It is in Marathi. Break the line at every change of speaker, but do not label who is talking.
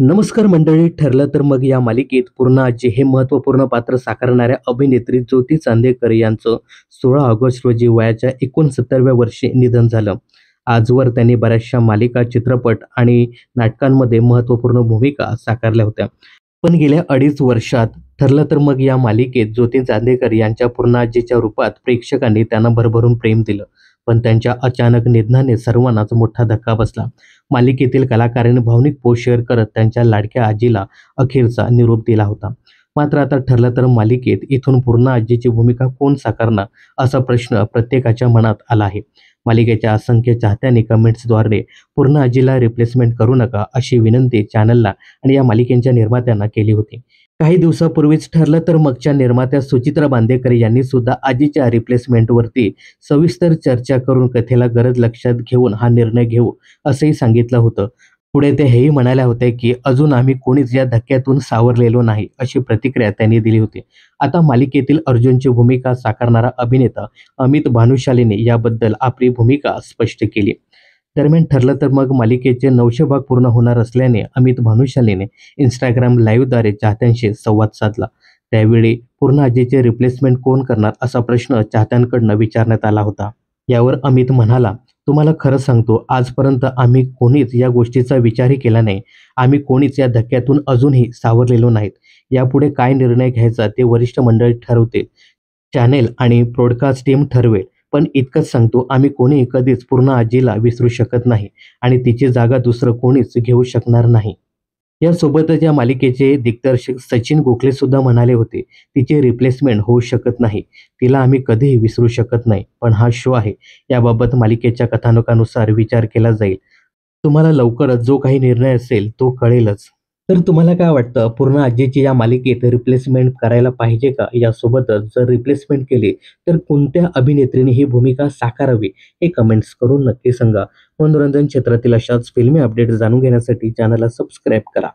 नमस्कार मंडळी. ठरलं तर मग या मालिकेत पूर्ण आजी हे महत्त्वपूर्ण पात्र साकारणाऱ्या अभिनेत्री ज्योती चांदेकर यांचं 16 ऑगस्ट रोजी वयाच्या 69व्या वर्षी निधन झालं. आजवर त्यांनी बऱ्याचशा मालिका, चित्रपट आणि नाटकांमध्ये महत्त्वपूर्ण भूमिका साकारल्या होत्या. पण गेल्या 2.5 वर्षात ठरलं तर मग या मालिकेत ज्योती चांदेकर यांच्या पूर्ण आजीच्या रूपात प्रेक्षकांनी त्यांना भरभरून प्रेम दिलं. पण त्यांच्या अचानक निधनाने सर्वांनाच मोठा धक्का बसला. मालिकेतील कलाकारांनी भावनिक पोस्ट शेअर करत त्यांच्या लाडक्या आजीला अखेरचा निरोप दिला होता. मात्र आता ठरलं तर मालिकेत इथून पूर्ण आजीची भूमिका कोण साकारणार असा प्रश्न प्रत्येकाच्या मनात आला आहे. मालिकेच्या असंख्य चाहत्यांनी कमेंट्सद्वारे पूर्ण आजीला रिप्लेसमेंट करू नका अशी विनंती चॅनलला आणि या मालिकेच्या निर्मात्यांना केली होती. काही दिवसापूर्वीच ठरलं तर मगच्या निर्मात्या सुचित्रा बांदेकर यांनी सुद्धा आजीच्या रिप्लेसमेंटवरती सविस्तर चर्चा करून कथेला गरज लक्षात घेऊन हा निर्णय घेऊ असंही सांगितलं होतं. पुढे ते हेही म्हणाल्या होत्या की अजून आम्ही कोणीच या धक्क्यातून सावरलेलो नाही अशी प्रतिक्रिया त्यांनी दिली होती. आता मालिकेतील अर्जुनची भूमिका साकारणारा अभिनेता अमित भानुशालीने याबद्दल आपली भूमिका स्पष्ट केली. दरम्यान ठरलं तर मग मालिकेचे 900 भाग पूर्ण होणार असल्याने अमित भानुशालीने Instagram लाईव्हद्वारे चाहत्यांशी संवाद साधला. त्यावेळी पूर्ण आजीचे रिप्लेसमेंट कोण करणार असा प्रश्न चाहत्यांकडून विचारण्यात आला होता. यावर अमित म्हणाला, "तुम्हाला खरं सांगतो, आजपर्यंत आम्ही कोणीच या गोष्टीचा विचारही केला नाही. आम्ही कोणीच या धक्क्यातून अजूनही सावरलेलो नाहीत. यापुढे काय निर्णय घ्यायचा ते वरिष्ठ मंडळी ठरवतील. चॅनेल आणि ब्रॉडकास्ट टीम ठरवेल. पण इतकंच सांगतो, आम्ही कोणीही कधीच पूर्ण आजीला विसरू शकत नाही आणि तिची जागा दुसरं कोणीच घेऊ शकणार नाही." यासोबतच या मालिकेचे दिग्दर्शक सचिन गोखले सुद्धा म्हणाले होते, "तिची रिप्लेसमेंट होऊ शकत नाही. तिला आम्ही कधीही विसरू शकत नाही. पण हा शो आहे. याबाबत मालिकेच्या कथानकानुसार विचार केला जाईल. तुम्हाला लवकरच जो काही निर्णय असेल तो कळेलच." तर तुम्हाला काय वाटतं, पूर्ण आजीची या मालिकेत रिप्लेसमेंट करायला पाहिजे का? यासोबतच जर रिप्लेसमेंट केली तर कोणत्या अभिनेत्रीने ही भूमिका साकारावी हे कमेंट्स करून नक्की सांगा. मनोरंजन क्षेत्रातील अशाच फिल्मी अपडेट्स जाणून घेण्यासाठी चॅनलला सबस्क्राईब करा.